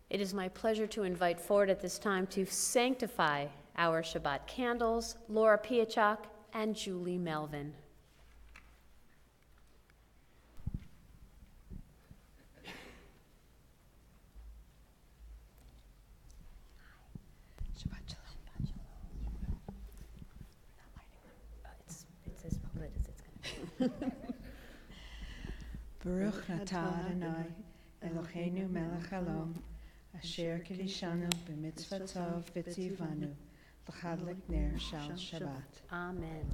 It is my pleasure to invite forward at this time to sanctify our Shabbat candles, Laura Piachak and Julie Melvin. Shabbat Shalom. It's as lit as it's going to be. Baruch atah Adonai, Eloheinu melech haolam, asher kiddushanu b'mitzvotov v'tzivanu, l'chadlik ner shal Shabbat. Amen.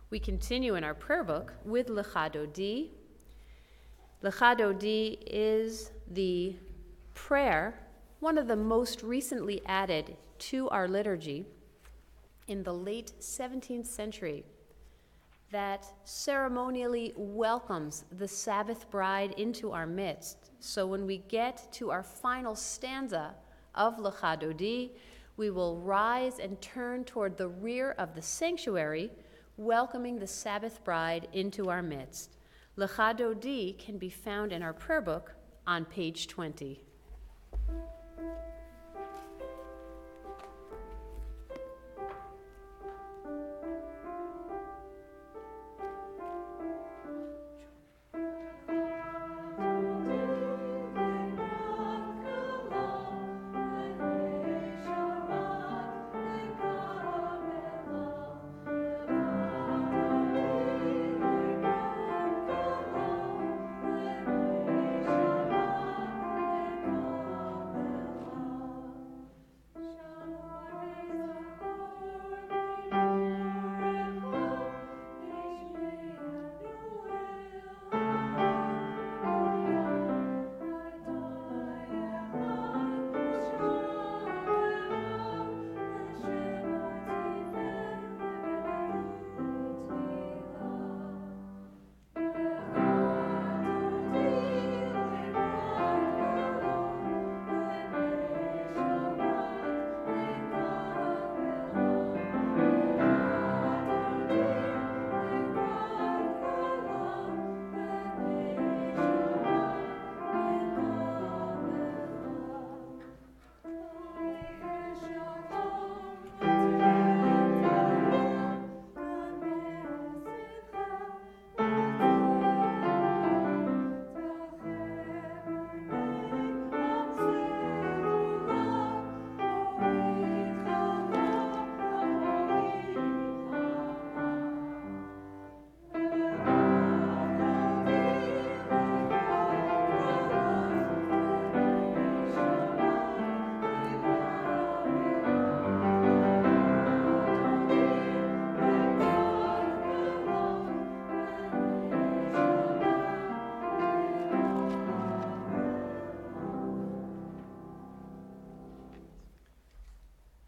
We continue in our prayer book with Lecha Dodi. Lecha Dodi is the prayer, one of the most recently added to our liturgy in the late 17th century, that ceremonially welcomes the Sabbath bride into our midst. So when we get to our final stanza of Lecha Dodi, we will rise and turn toward the rear of the sanctuary, welcoming the Sabbath bride into our midst. Lecha Dodi can be found in our prayer book on page 20.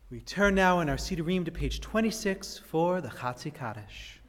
We turn now in our Sidurim to page 26 for the Chatzi Kaddish.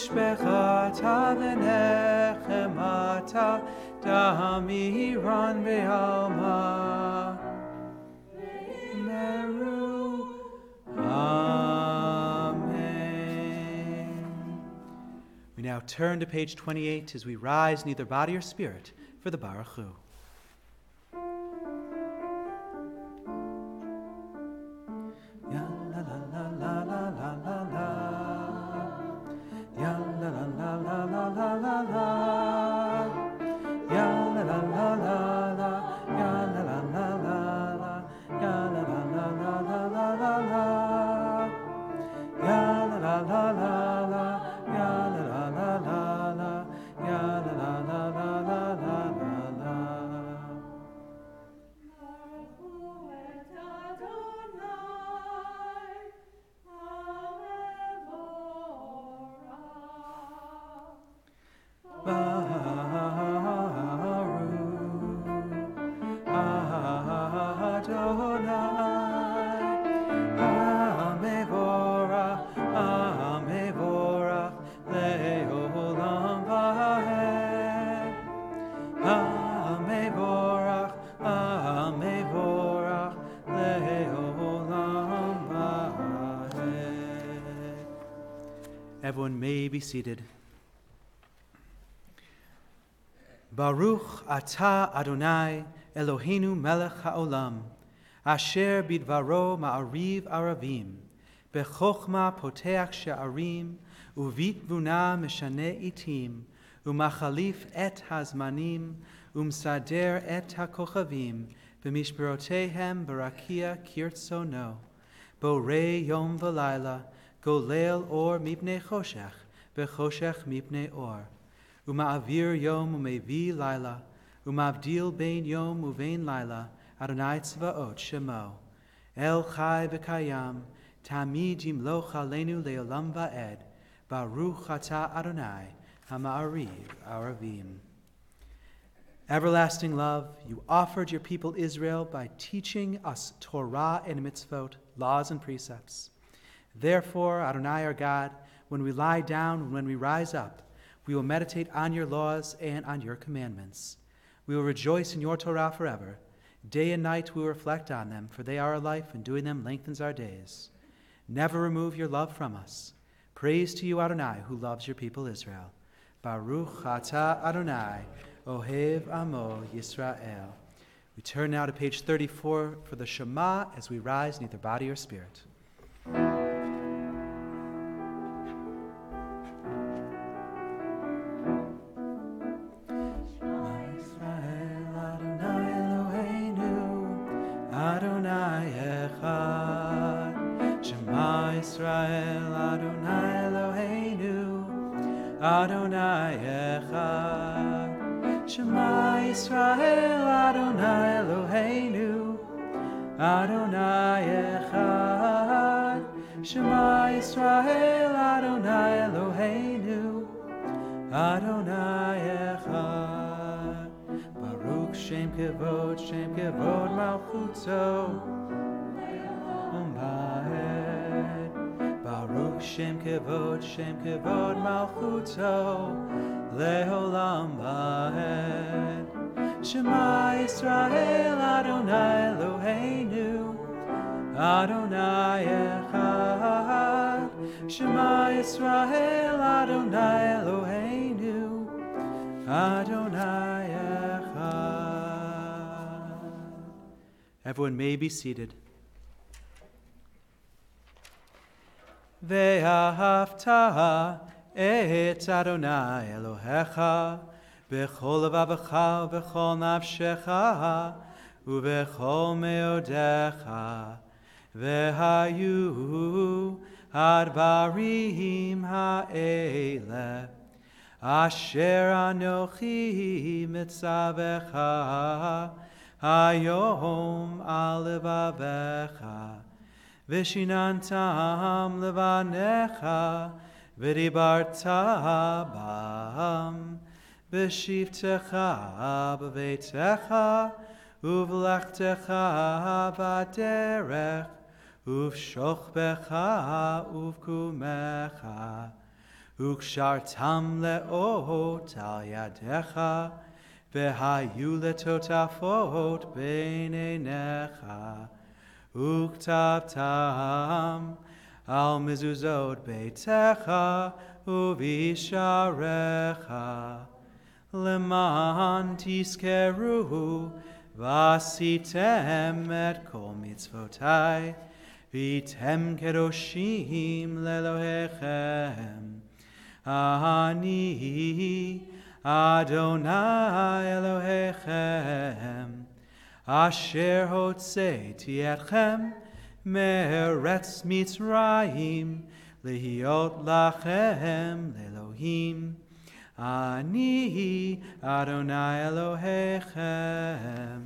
Ushbechata v'nechemata damiran be'alma Meru. Amen. We now turn to page 28 as we rise in either body or spirit for the Baruch Hu. Ya la la la la la la la la. Ya la la la la la la la la. Ya la la la la la. Ya la la la la la. Ya la la la la la la la la. Ya la la la la la. Ya la la la la la. Ya la la la la la la la. Everyone may be seated. Baruch atah Adonai Eloheinu melech haolam, asher bidvaro ma'ariv aravim, bechochma poteach she'arim, uvitvuna meshane itim, umachalif et hazmanim, umsader et hakochavim, b'mishberotehem barakia kirtsono, borei yom v'layla, golel or mipnei choshech, bechoshech mipnei or. Uma'avir yom umevi laila, umavdil bein yom uvein laila, Adonai tzvaot shemo. El chai v'kayam, tamid yimloch aleinu leolam va'ed, Baruch atah Adonai, hama'ariv aravim. Everlasting love, you offered your people Israel by teaching us Torah and mitzvot, laws and precepts. Therefore, Adonai our God, when we lie down and when we rise up, we will meditate on your laws and on your commandments. We will rejoice in your Torah forever. Day and night we will reflect on them, for they are our life, and doing them lengthens our days. Never remove your love from us. Praise to you, Adonai, who loves your people Israel. Baruch atah Adonai, ohev amo Yisrael. We turn now to page 34 for the Shema as we rise in either body or spirit. Israel, Adonai Eloheinu, Adonai Echad. Shema Israel, Adonai Eloheinu, Adonai Echad. Shema Israel, Adonai Eloheinu, Adonai Echad. Baruch Shem Kevod Malchuto. Baruch Shem Kevod Malchuto Leolam Vaed. Shema Yisrael Adonai Eloheinu, Adonai Echad. Shema Yisrael Adonai Eloheinu, Adonai Echad. Everyone may be seated. Ve'ahavta et Adonai Elohecha b'chol levavecha v'chol nafshecha u'v'chol meodecha ve'hayu advarim ha'ele asher anochi mitzavecha hayom al levavecha Vishinantam levanecha, v'dibarta bam, v'shivtecha b'veitecha, uv'lechtecha v'aderech, uv'shochbecha uv'kumecha, וקשרתם לאות על ידיך, והיו לטוטפות בין עיניך, וכתבתם על מזוזות ביתך ובשעריך, למען תזכרו ועשיתם את כל מצוותי, והייתם קדושים לאלוהיכם. אני אדוני אלוהיכם, אשר הוצאתי אתכם מארץ מצרים, להיות לכם לאלוהים. אני Adonai Elohechem.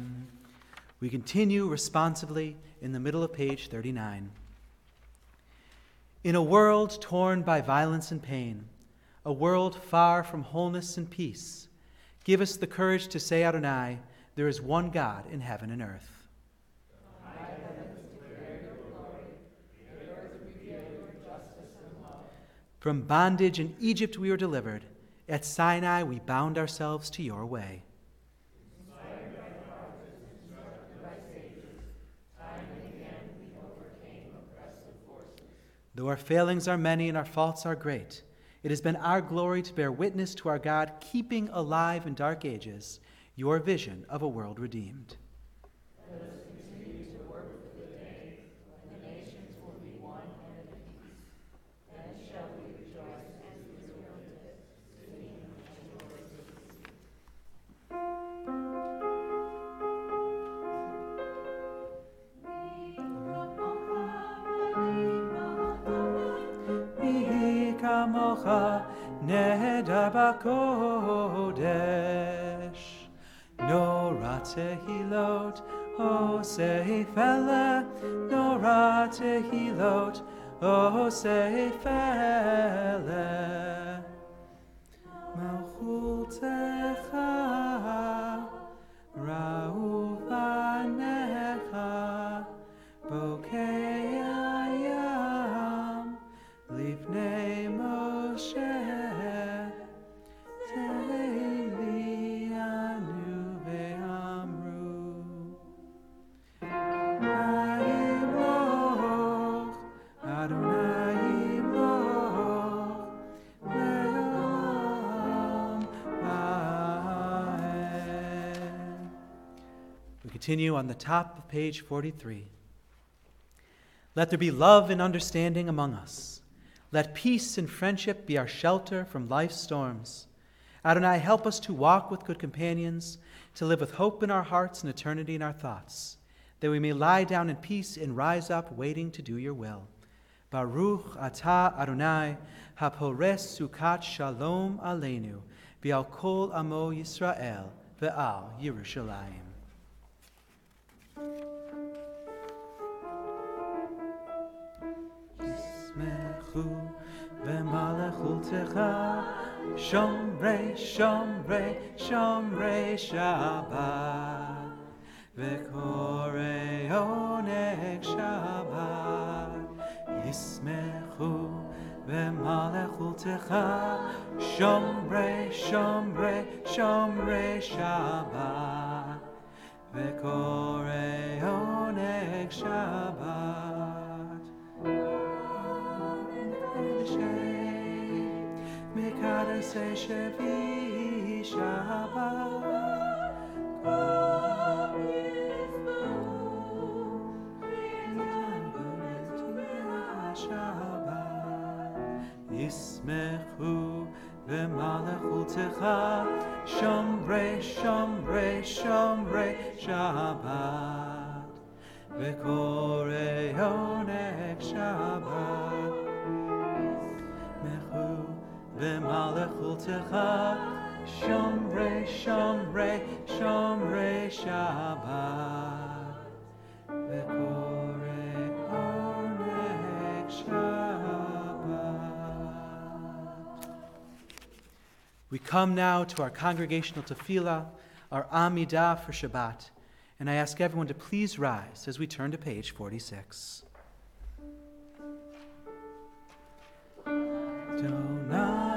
We continue responsively in the middle of page 39. In a world torn by violence and pain, a world far from wholeness and peace, give us the courage to say, Adonai, there is one God in heaven and earth. From bondage in Egypt we were delivered. At Sinai we bound ourselves to your way. Though our failings are many and our faults are great, it has been our glory to bear witness to our God, keeping alive in dark ages your vision of a world redeemed. Let us continue to work for the day when the nations will be one and at peace. Then shall we rejoice as we will live, singing of your praise. Nehedar b'kodesh, Nora tehilot, Osei fele, Nora tehilot, Osei fele. Malchutecha, Ra'u vanecha, Bokei hayam, Lifnei Moshe. Continue on the top of page 43. Let there be love and understanding among us. Let peace and friendship be our shelter from life's storms. Adonai, help us to walk with good companions, to live with hope in our hearts and eternity in our thoughts, that we may lie down in peace and rise up waiting to do your will. Baruch atah Adonai, hapores sukat shalom aleinu, v'al kol amo Yisrael, v'al Yerushalayim. Yismechu v'malachultecha, shomrei, shomrei, shomrei Shabbat, v'korei oneg Shabbat. Yismechu v'malachultecha, shomrei, shomrei, shomrei Shabbat, v'korei oneg Shabbat. Mikadasei shevi Shabbat, Kol Shabbat. Yismechu v'malachultecha, shomrei, shomrei, shomrei Shabbat, v'korei oneg Shabbat. Yismechu v'malachultecha, shomrei, shomrei, shomrei Shabbat, v'korei oneg Shabbat. We come now to our congregational tefillah, our Amidah for Shabbat, and I ask everyone to please rise as we turn to page 46. Adonai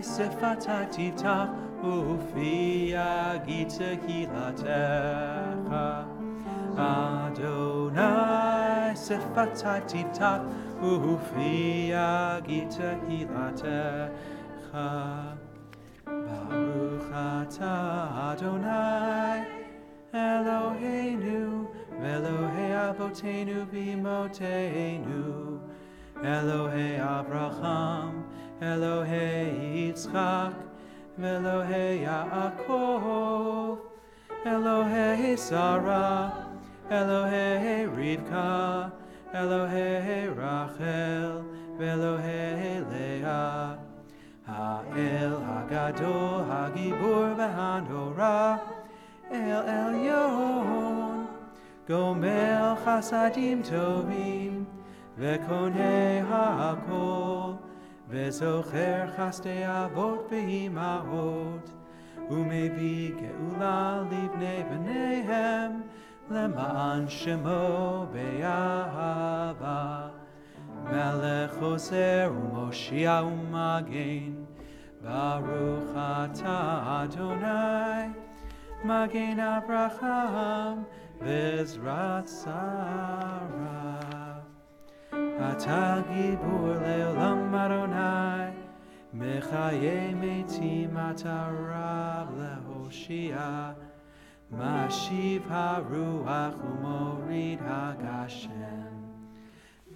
Sifatai Tiftach Ufi Agita Hilatecha Adonai Sifatai Tiftach Ufi Agita Hilatecha Baruch Atah Adonai Eloheinu Elohei Avotenu V'Imotenu Elohei Abraham Elohei Yitzchak Elohei Yaakov Elohei Sarah Elohei Rivka Elohei Rachel Elohei Leah Ha'el Hagadol Hagibur V'Hanora El Elyon Gomel Chasadim Tovim Vekonei Ha'akol Vezocher Chastei Avot V'Imahot Umevi Geula Livnei B'neihem Lema'an Shemo Be'ahava Melech Ozer U'Moshia U'Magen Baruch Atah Adonai Magen Abraham V'Ezrat Sarah Atah Gibur Le'olam Adonai Mechaye Metim Atah Rav Lehoshia Mashiv HaRuach U'Morid HaGashem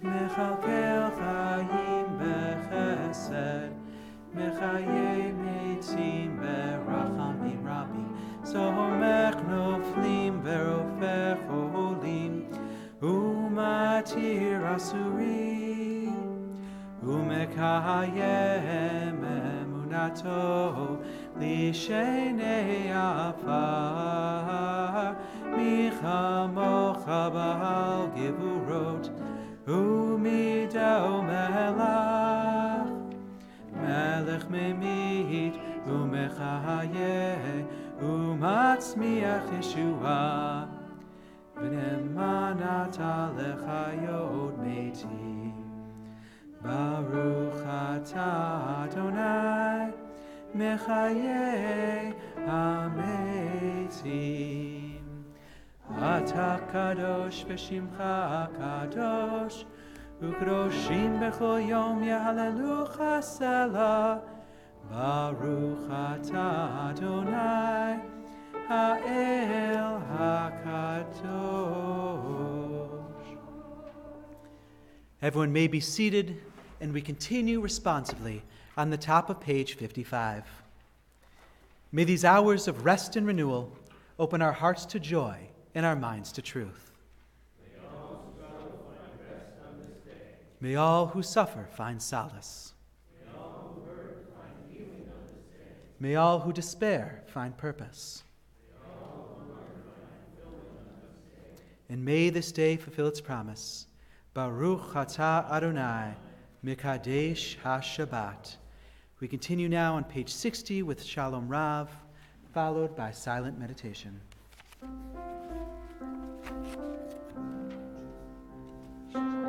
Mechalkel Chayim B'Chesed Mechaye Metim B'Rachamim Rabbi Somech Noflim V'Rofech Olim Umatir Asurim Umekayem Emunato Lishenei Afar Michamocha Ba'al Gevurot Umidao Melach Melech Memit Umechayeh Umatzmiach Yeshua V'nemanat Alechayot Metim Baruch Atah Adonai Mechayeh HaMetim Atah Kadosh V'Shimcha Kadosh Ukroshim B'chol Yom Yahalelucha Selah Baruch Atah Adonai Ha'el HaKadosh. Everyone may be seated, and we continue responsively on the top of page 55. May these hours of rest and renewal open our hearts to joy and our minds to truth. May all who suffer find solace. May all who hurt find healing on this day. May all who despair find purpose. May all who mourn find fulfillment on this day. And may this day fulfill its promise. Baruch Atah Adonai Mikadesh HaShabbat. We continue now on page 60 with Shalom Rav, followed by silent meditation. Shalom.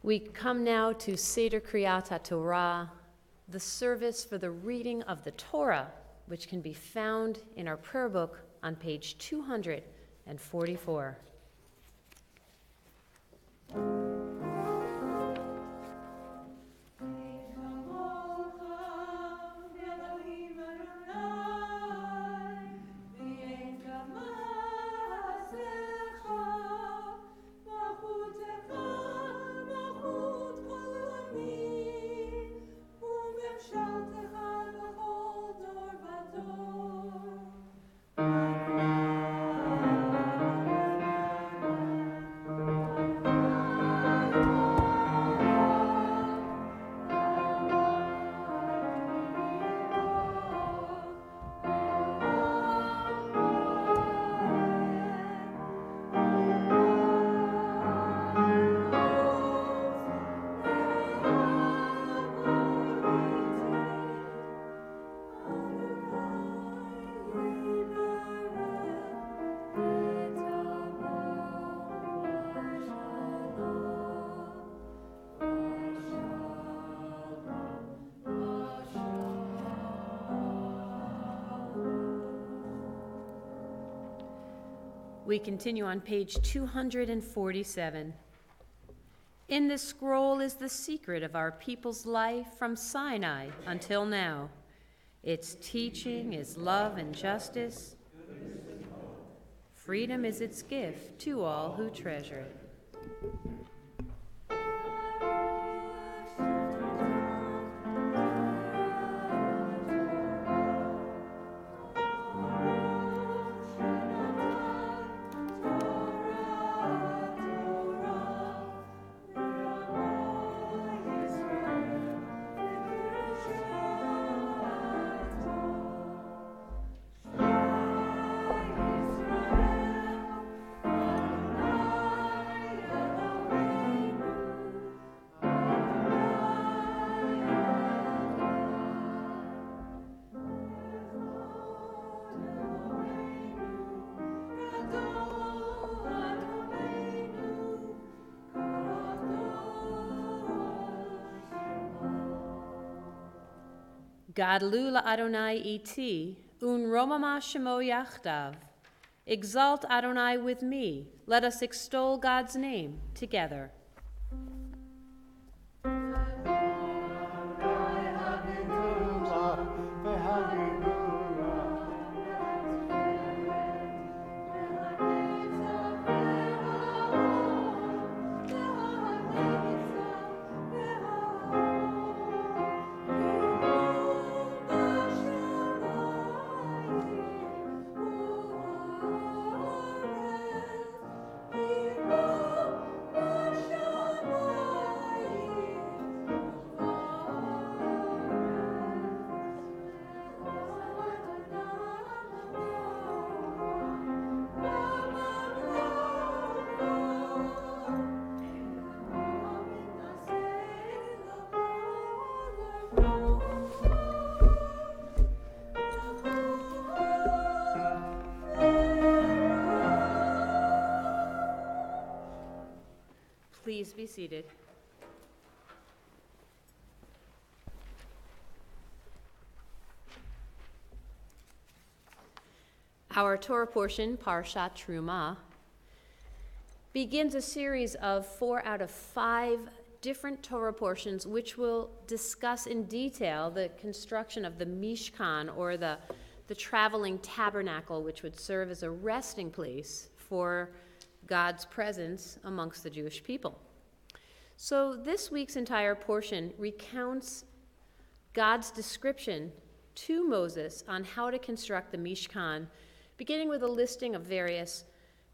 We come now to Seder Kriyat HaTorah, the service for the reading of the Torah, which can be found in our prayer book on page 244. We continue on page 247. In this scroll is the secret of our people's life from Sinai until now. Its teaching is love and justice. Freedom is its gift to all who treasure it. Gadlu Adonai iti, un romama shemo yachdav. Exalt Adonai with me. Let us extol God's name together. Please be seated. Our Torah portion, Parshat Truma, begins a series of 4 out of 5 different Torah portions which will discuss in detail the construction of the Mishkan, or the traveling tabernacle, which would serve as a resting place for God's presence amongst the Jewish people. So this week's entire portion recounts God's description to Moses on how to construct the Mishkan, beginning with a listing of various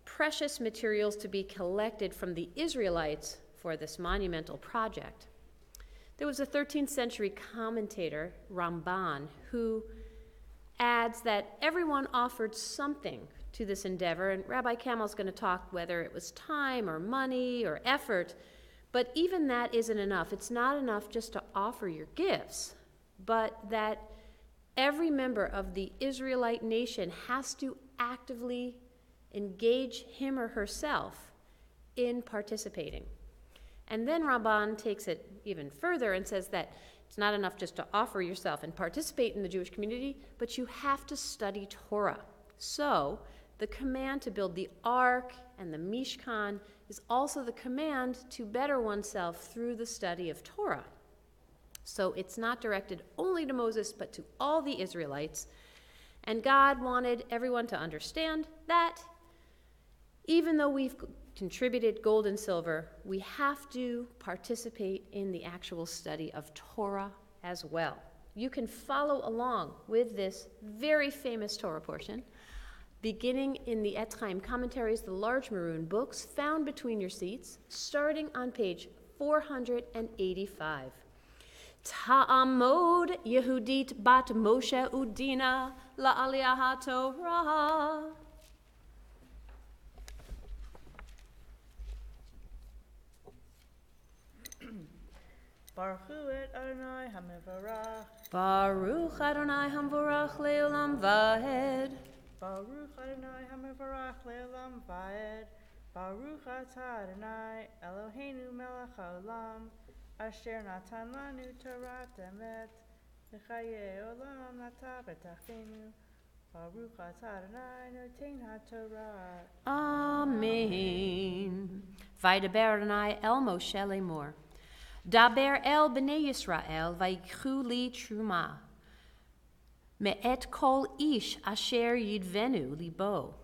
precious materials to be collected from the Israelites for this monumental project. There was a 13th century commentator, Ramban, who adds that everyone offered something to this endeavor, and Rabbi Camel's going to talk whether it was time or money or effort, but even that isn't enough. It's not enough just to offer your gifts, but that every member of the Israelite nation has to actively engage him or herself in participating. And then Ramban takes it even further and says that it's not enough just to offer yourself and participate in the Jewish community, but you have to study Torah. So the command to build the Ark and the Mishkan is also the command to better oneself through the study of Torah. So it's not directed only to Moses, but to all the Israelites. And God wanted everyone to understand that even though we've contributed gold and silver, we have to participate in the actual study of Torah as well. You can follow along with this very famous Torah portion, beginning in the Chaim commentaries, the large maroon books found between your seats, starting on page 485. Ta'amod Yehudit bat Moshe Udina la'aliyah haTorah. Baruch et Adonai HaMevarach. Baruch Adonai Hamvorach Leolam Vahed. Baruch Adonai HaMevarach Le'olam Vaed. Baruch atah Adonai Eloheinu melech haolam, asher natan lanu Torat emet, v'chayei olam nata b'tachenu. Baruch atah Adonai noten haTorah. Amen. Vaydaber Adonai el Moshe lemor. Daber el b'nei Yisrael vayikchu li truma. Me'et kol ish asher yidvenu libo.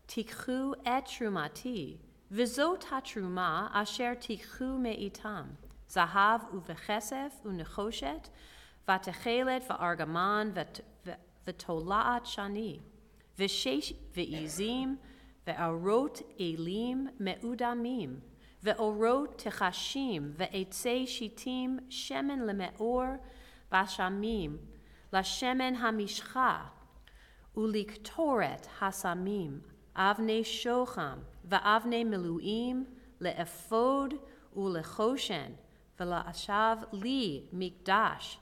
Tikchu et trumati. V'zot hatruma asher tikchu me'itam. Zahav uvechesef unechoshet. Vatechelet va'argaman v'tolaat shani. V'shesh v'izim v'arot elim me'udamim. Ve'orot techashim, ve'etzei shitim, shemen leme'or, bashamim, lashemen hamishcha, uliktoret hasamim, avnei shocham, ve'avnei miluim, le'efod, ulechoshen, ve'la'ashav li mikdash,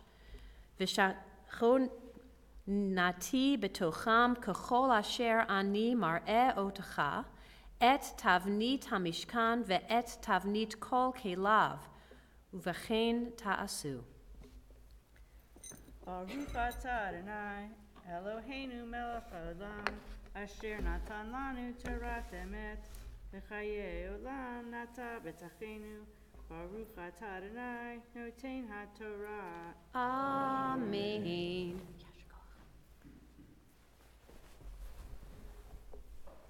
ve'shachon nati betocham kechol asher ani mar'eh otecha, et tavnit hamishkan ve'et tavnit kol kelav, uvechen ta'asu. Baruch atah Adonai Eloheinu melech haolam, asher natan lanu Torat emet, v'chayei olam nata b'tachenu. Baruch atah Adonai noten haTorah. Amen.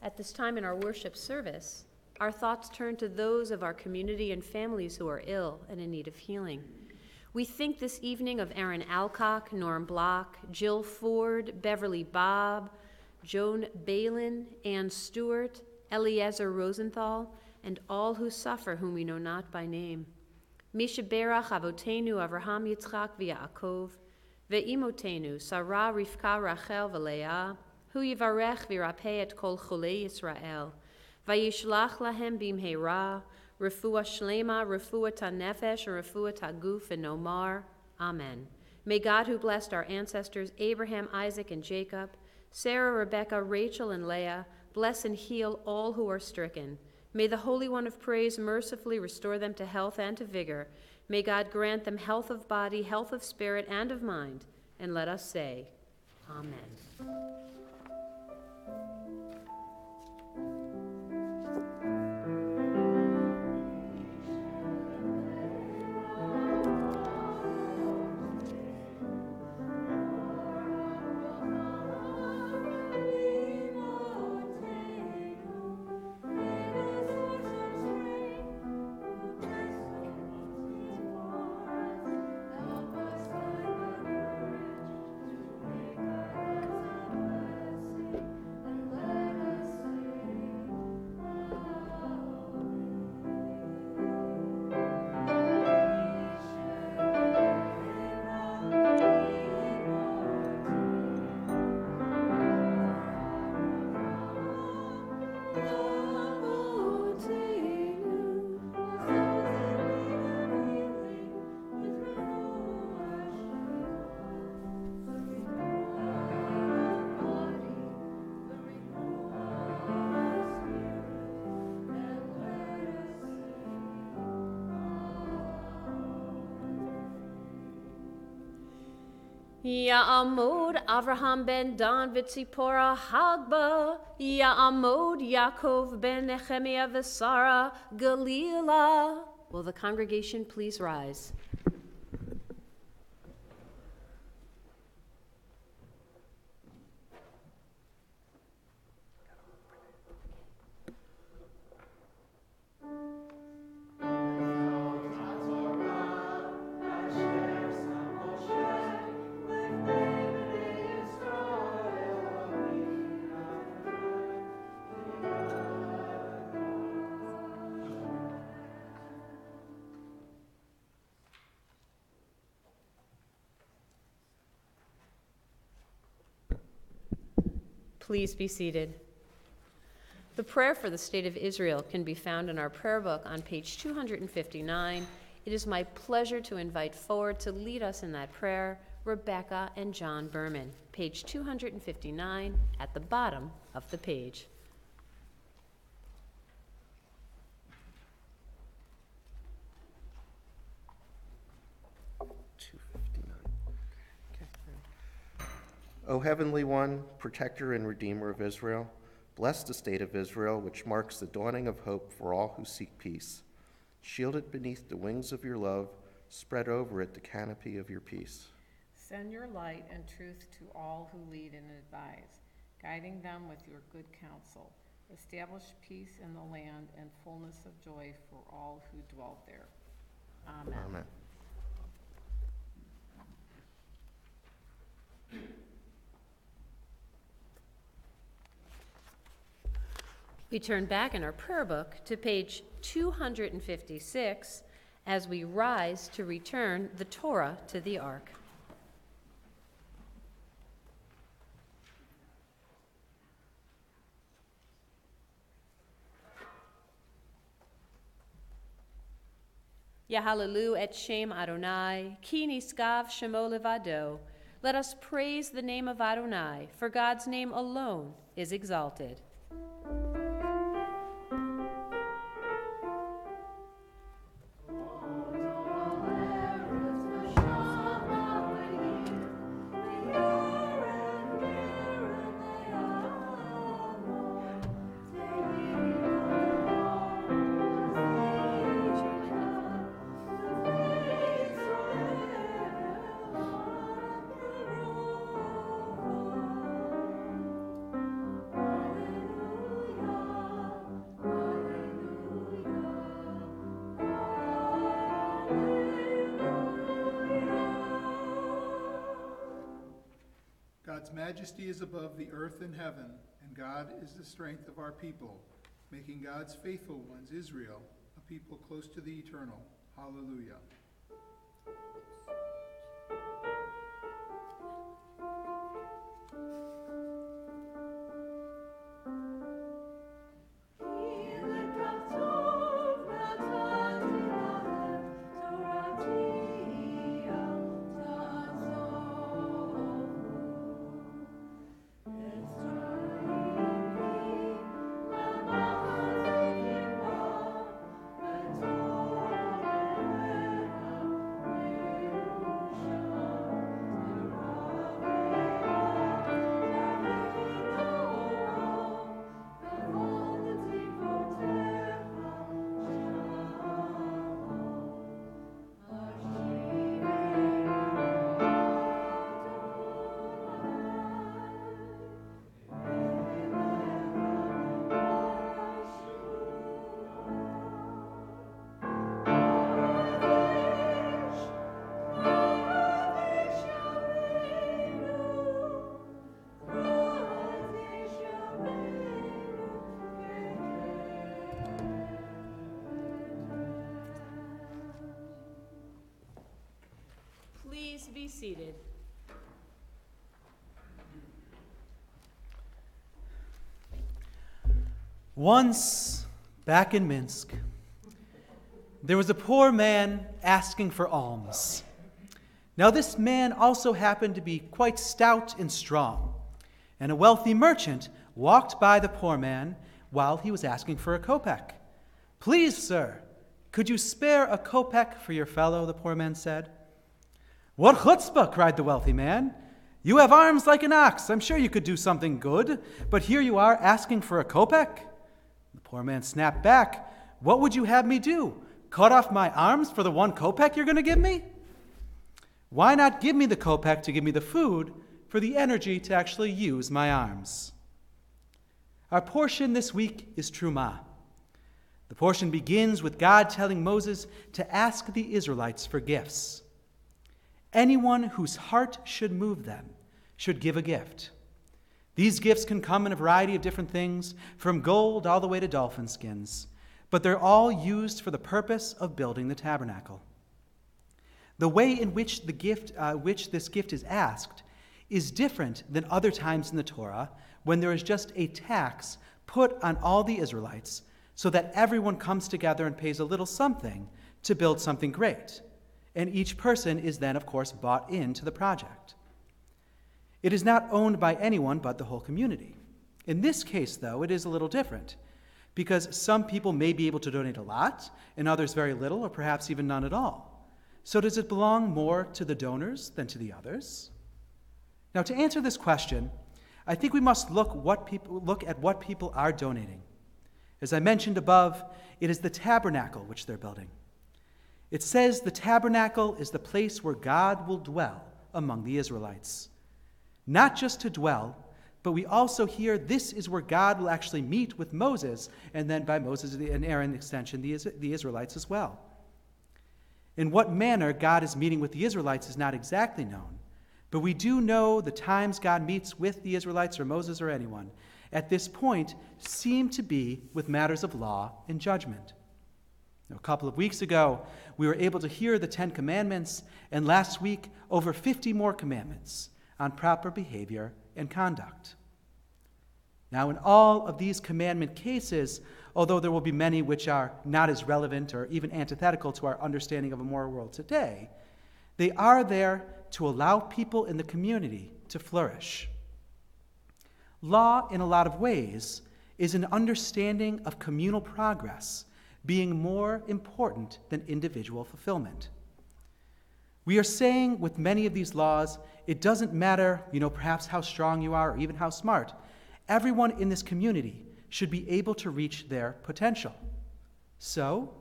At this time in our worship service, our thoughts turn to those of our community and families who are ill and in need of healing. We think this evening of Aaron Alcock, Norm Block, Jill Ford, Beverly Bob, Joan Balin, Ann Stewart, Eliezer Rosenthal, and all who suffer whom we know not by name. Misha Berach Avotenu Avraham Yitzchak v'Yaakov, ve'imotenu Sarah Rivka Rachel v'Leah, hu yivarech v'irapeh et kol cholei Yisrael, vayishlach lahem bimheira, refuah shlema, refuah tanefesh, and refuah taguf, and nomar. Amen. May God, who blessed our ancestors Abraham, Isaac, and Jacob, Sarah, Rebekah, Rachel, and Leah, bless and heal all who are stricken. May the Holy One of Praise mercifully restore them to health and to vigor. May God grant them health of body, health of spirit, and of mind. And let us say, Amen. Ya'amod Avraham ben Dan v'tzipora Hagba. Ya'amod Yaakov ben Nehemiah v'Sara Galila. Will the congregation please rise? Please be seated. The prayer for the state of Israel can be found in our prayer book on page 259. It is my pleasure to invite forward to lead us in that prayer Rebecca and John Berman, page 259 at the bottom of the page. O Heavenly One, protector and redeemer of Israel, bless the state of Israel, which marks the dawning of hope for all who seek peace. Shield it beneath the wings of your love, spread over it the canopy of your peace. Send your light and truth to all who lead and advise, guiding them with your good counsel. Establish peace in the land and fullness of joy for all who dwell there. Amen. Amen. We turn back in our prayer book to page 256 as we rise to return the Torah to the ark. Yahalelu et Shem Adonai, ki niskav shemo levado. Let us praise the name of Adonai, for God's name alone is exalted. God's majesty is above the earth and heaven, and God is the strength of our people, making God's faithful ones, Israel, a people close to the eternal. Hallelujah. Please be seated. Once, back in Minsk, there was a poor man asking for alms. Now this man also happened to be quite stout and strong, and a wealthy merchant walked by the poor man while he was asking for a kopeck. "Please, sir, could you spare a kopeck for your fellow?" the poor man said. "What chutzpah!" cried the wealthy man. "You have arms like an ox. I'm sure you could do something good, but here you are asking for a kopeck?" The poor man snapped back, "What would you have me do? Cut off my arms for the 1 kopeck you're going to give me? Why not give me the kopeck to give me the food for the energy to actually use my arms?" Our portion this week is Trumah. The portion begins with God telling Moses to ask the Israelites for gifts. Anyone whose heart should move them should give a gift. These gifts can come in a variety of different things, from gold all the way to dolphin skins, but they're all used for the purpose of building the tabernacle. The way in which this gift is asked is different than other times in the Torah, when there is just a tax put on all the Israelites so that everyone comes together and pays a little something to build something great. And each person is then, of course, bought into the project. It is not owned by anyone but the whole community. In this case, though, it is a little different, because some people may be able to donate a lot, and others very little, or perhaps even none at all. So does it belong more to the donors than to the others? Now, to answer this question, I think we must look at what people are donating. As I mentioned above, it is the tabernacle which they're building. It says the tabernacle is the place where God will dwell among the Israelites. Not just to dwell, but we also hear this is where God will actually meet with Moses, and then by Moses and Aaron extension, the Israelites as well. In what manner God is meeting with the Israelites is not exactly known, but we do know the times God meets with the Israelites or Moses or anyone at this point seem to be with matters of law and judgment. Now, a couple of weeks ago, we were able to hear the 10 Commandments, and last week, over 50 more commandments on proper behavior and conduct. Now, in all of these commandment cases, although there will be many which are not as relevant or even antithetical to our understanding of a moral world today, they are there to allow people in the community to flourish. Law, in a lot of ways, is an understanding of communal progress being more important than individual fulfillment. We are saying with many of these laws, it doesn't matter, perhaps how strong you are or even how smart. Everyone in this community should be able to reach their potential. So,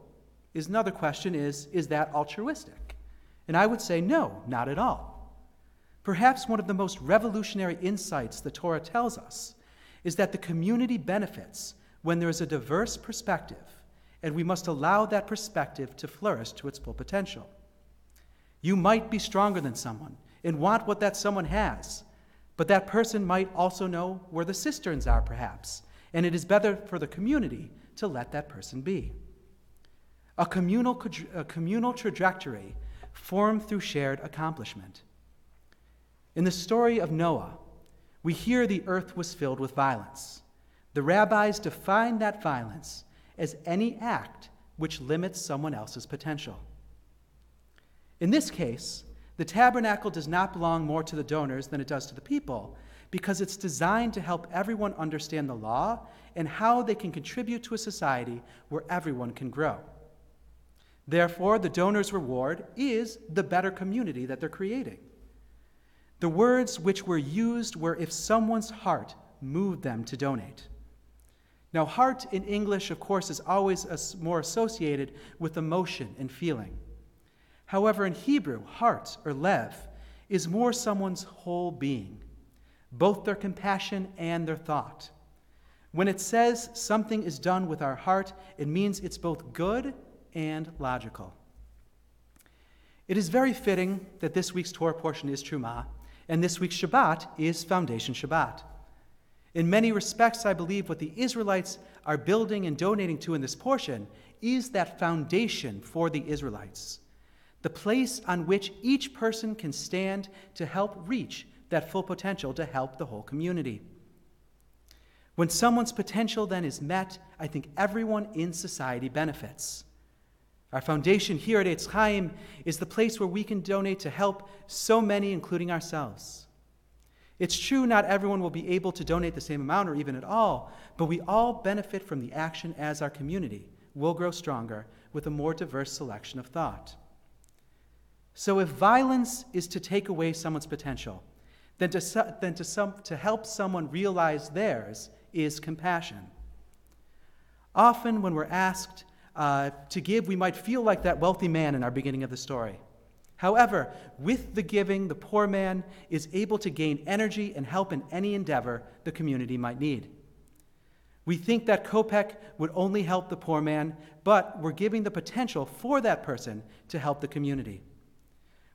another question is that altruistic? And I would say no, not at all. Perhaps one of the most revolutionary insights the Torah tells us is that the community benefits when there is a diverse perspective, and we must allow that perspective to flourish to its full potential. You might be stronger than someone and want what that someone has, but that person might also know where the cisterns are, perhaps, and it is better for the community to let that person be. A communal trajectory formed through shared accomplishment. In the story of Noah, we hear the earth was filled with violence. The rabbis define that violence as any act which limits someone else's potential. In this case, the tabernacle does not belong more to the donors than it does to the people, because it's designed to help everyone understand the law and how they can contribute to a society where everyone can grow. Therefore, the donor's reward is the better community that they're creating. The words which were used were if someone's heart moved them to donate. Now, heart in English, of course, is always more associated with emotion and feeling. However, in Hebrew, heart, or lev, is more someone's whole being, both their compassion and their thought. When it says something is done with our heart, it means it's both good and logical. It is very fitting that this week's Torah portion is Trumah, and this week's Shabbat is Foundation Shabbat. In many respects, I believe what the Israelites are building and donating to in this portion is that foundation for the Israelites, the place on which each person can stand to help reach that full potential to help the whole community. When someone's potential then is met, I think everyone in society benefits. Our foundation here at Chaim is the place where we can donate to help so many, including ourselves. It's true not everyone will be able to donate the same amount or even at all, but we all benefit from the action as our community will grow stronger with a more diverse selection of thought. So if violence is to take away someone's potential, then to help someone realize theirs is compassion. Often when we're asked to give, we might feel like that wealthy man in our beginning of the story. However, with the giving, the poor man is able to gain energy and help in any endeavor the community might need. We think that Kopek would only help the poor man, but we're giving the potential for that person to help the community.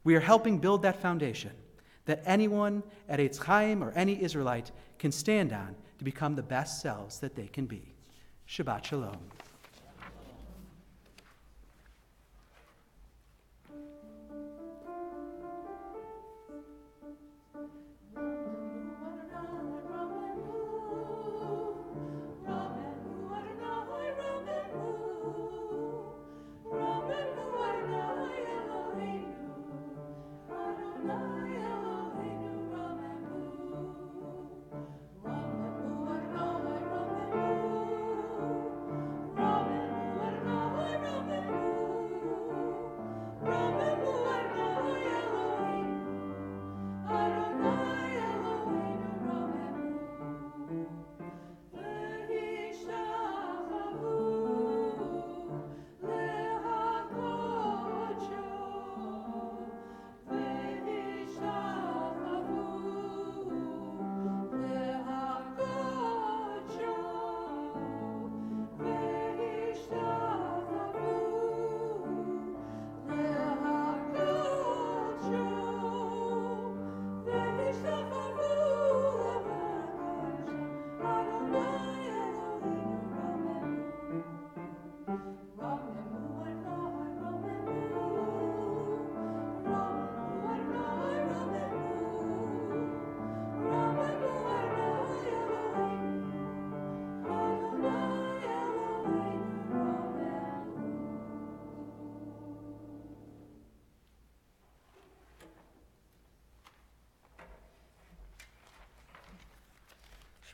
We are helping build that foundation that anyone at Eitz Chaim or any Israelite can stand on to become the best selves that they can be. Shabbat Shalom.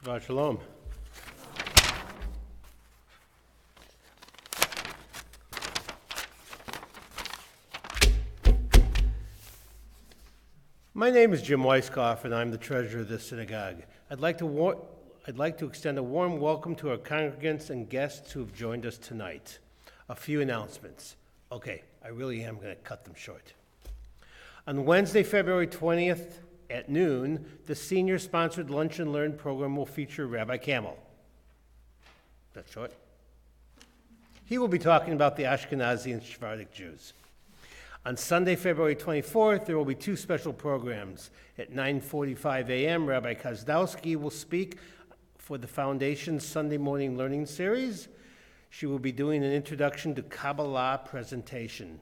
Shabbat Shalom. My name is Jim Weiskopf, and I'm the treasurer of this synagogue. I'd like to extend a warm welcome to our congregants and guests who have joined us tonight. A few announcements. Okay, I really am going to cut them short. On Wednesday, February 20th, at noon, the senior-sponsored Lunch and Learn program will feature Rabbi Camel. That's short. He will be talking about the Ashkenazi and Sephardic Jews. On Sunday, February 24th, there will be two special programs. At 9:45 a.m., Rabbi Kazdowski will speak for the Foundation's Sunday Morning Learning Series. She will be doing an introduction to Kabbalah presentation.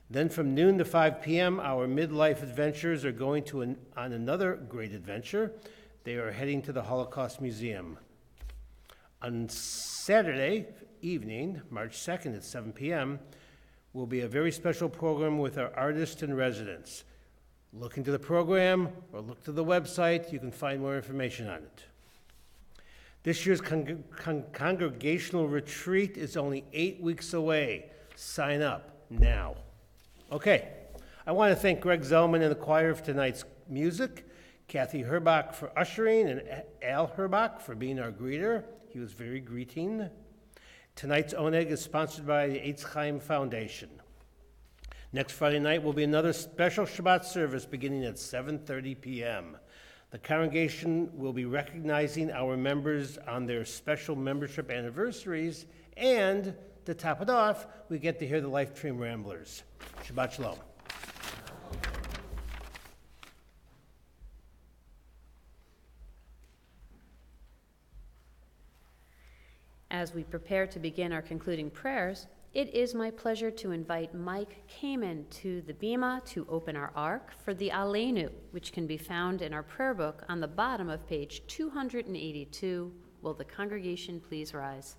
Then from noon to 5 p.m., our midlife adventurers are going on another great adventure. They are heading to the Holocaust Museum. On Saturday evening, March 2nd at 7 p.m., will be a very special program with our artists in residence. Look into the program or look to the website. You can find more information on it. This year's congregational retreat is only 8 weeks away. Sign up now. Okay, I want to thank Greg Zellman and the choir for tonight's music, Kathy Herbach for ushering, and Al Herbach for being our greeter. He was very greeting. Tonight's Oneg is sponsored by the Eitz Chaim Foundation. Next Friday night will be another special Shabbat service beginning at 7:30 p.m. The congregation will be recognizing our members on their special membership anniversaries, and to top it off, we get to hear the Life Stream Ramblers. Shabbat Shalom. As we prepare to begin our concluding prayers, it is my pleasure to invite Mike Kamen to the Bima to open our ark for the Aleinu, which can be found in our prayer book on the bottom of page 282. Will the congregation please rise?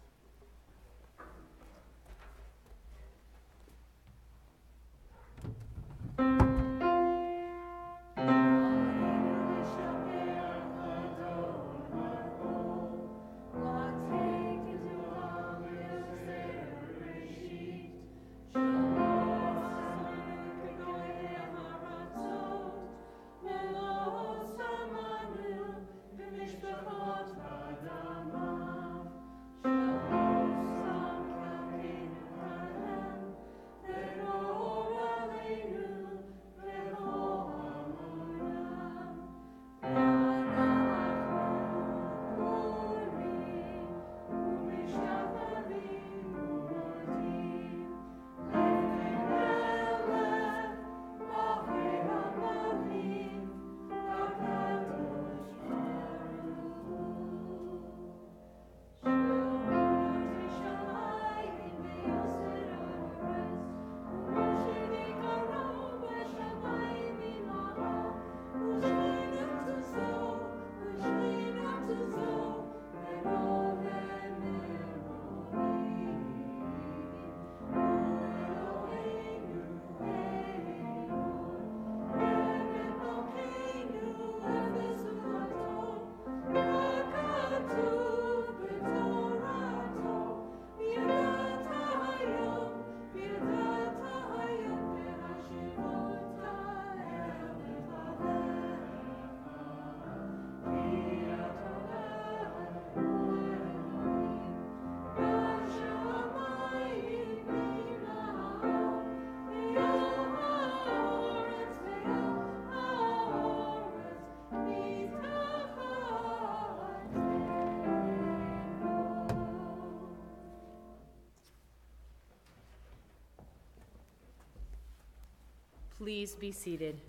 Please be seated.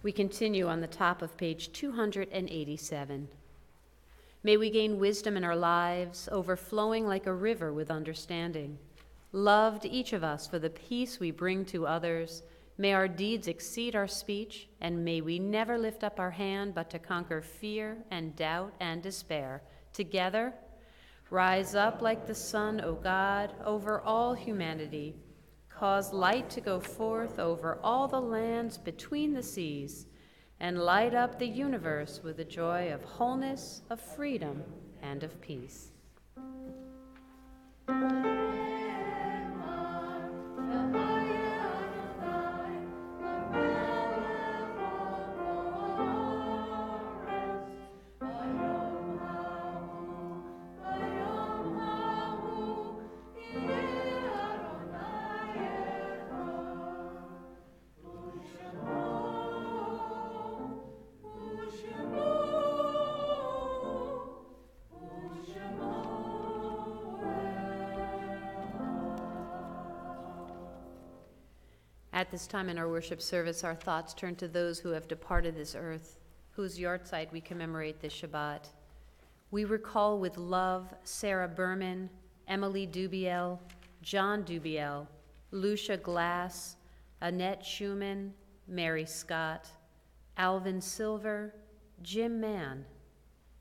We continue on the top of page 287. May we gain wisdom in our lives, overflowing like a river with understanding. Loved each of us for the peace we bring to others. May our deeds exceed our speech, and may we never lift up our hand but to conquer fear and doubt and despair. Together, rise up like the sun, O God, over all humanity. Cause light to go forth over all the lands between the seas, and light up the universe with the joy of wholeness, of freedom, and of peace. At this time in our worship service, our thoughts turn to those who have departed this earth, whose yahrzeit we commemorate this Shabbat. We recall with love Sarah Berman, Emily Dubiel, John Dubiel, Lucia Glass, Annette Schumann, Mary Scott, Alvin Silver, Jim Mann,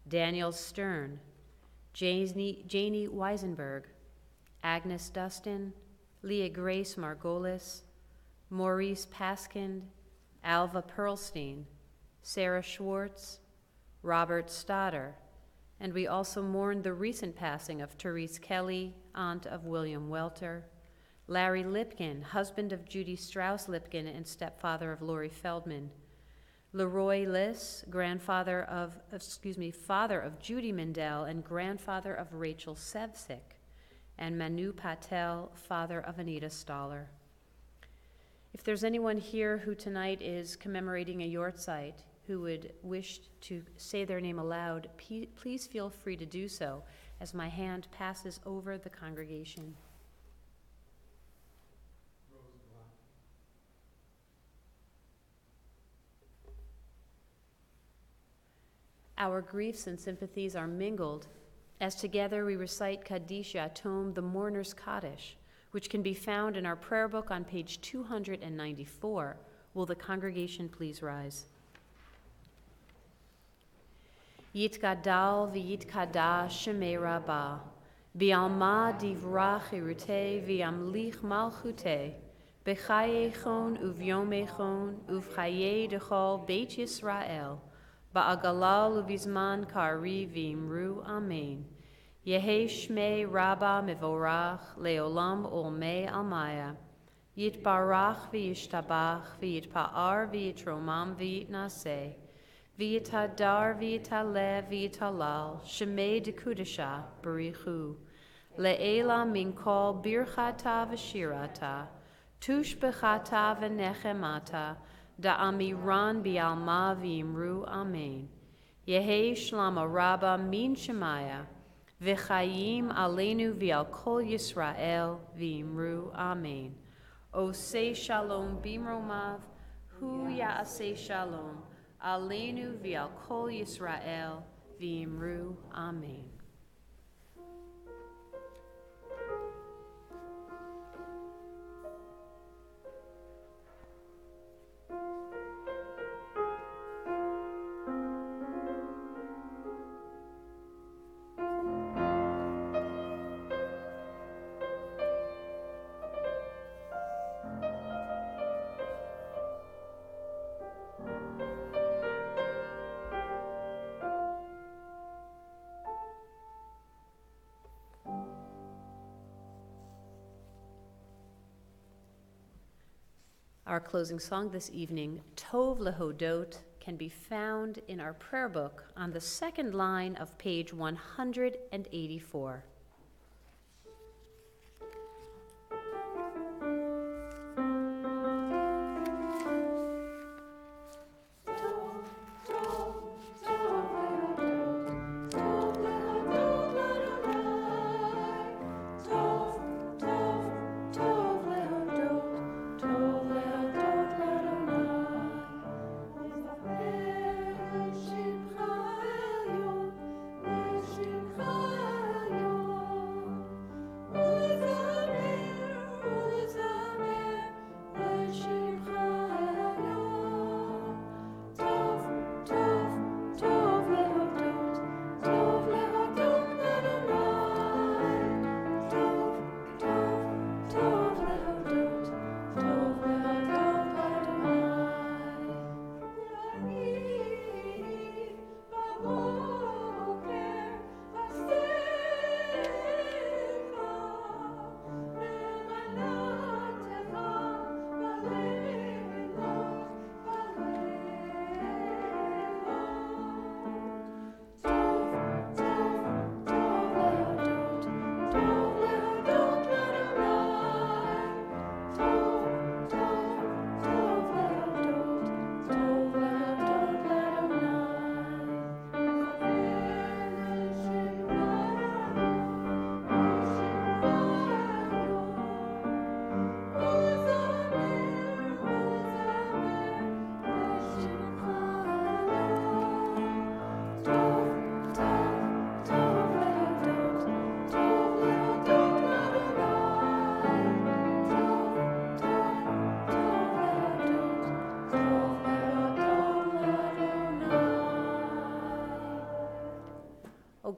Daniel Stern, Janie Weisenberg, Agnes Dustin, Leah Grace Margolis, Maurice Paskind, Alva Perlstein, Sarah Schwartz, Robert Stoddard, and we also mourn the recent passing of Therese Kelly, aunt of William Welter, Larry Lipkin, husband of Judy Strauss Lipkin and stepfather of Lori Feldman, Leroy Liss, father of Judy Mindell and grandfather of Rachel Sevcik, and Manu Patel, father of Anita Stoller. If there's anyone here who tonight is commemorating a yahrzeit who would wish to say their name aloud, please feel free to do so as my hand passes over the congregation. Our griefs and sympathies are mingled as together we recite Kaddish Yatom, the Mourner's Kaddish, which can be found in our prayer book on page 294. Will the congregation please rise? Yitgadal v'yitkadash shemei Rabbah, bi'alma divrach irutei v'yamlich malchutei, b'chayechon uvyomechon uv'chayei dechol Beit Yisrael, ba'agalal uvizman kari v'imru amen. Yehi Shmei Rabba Mivorach Leolam Olmei Almaya Yitbarach v'yishtabach v'yitpa'ar v'yitromam v'yitnaseh v'yitadar v'yitalev v'yitalal Shemei Dekudesha Barichu Le'ela Minkol Birchata v'shirata Tush b'chata v'nechemata Da'amiran bi'alma v'imru Amen. Yehi Shlama Rabba Min Shemaya V'chayim aleinu v'al kol Yisrael v'imru amen. Osei shalom bimromav, hu ya'aseh shalom, aleinu v'al kol Yisrael v'imru amen. Our closing song this evening, Tov Lehodot, can be found in our prayer book on the second line of page 184. Tov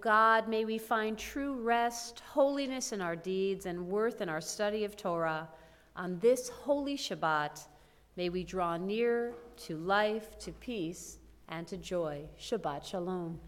God, may we find true rest, holiness in our deeds, and worth in our study of Torah. On this holy Shabbat, may we draw near to life, to peace, and to joy. Shabbat Shalom.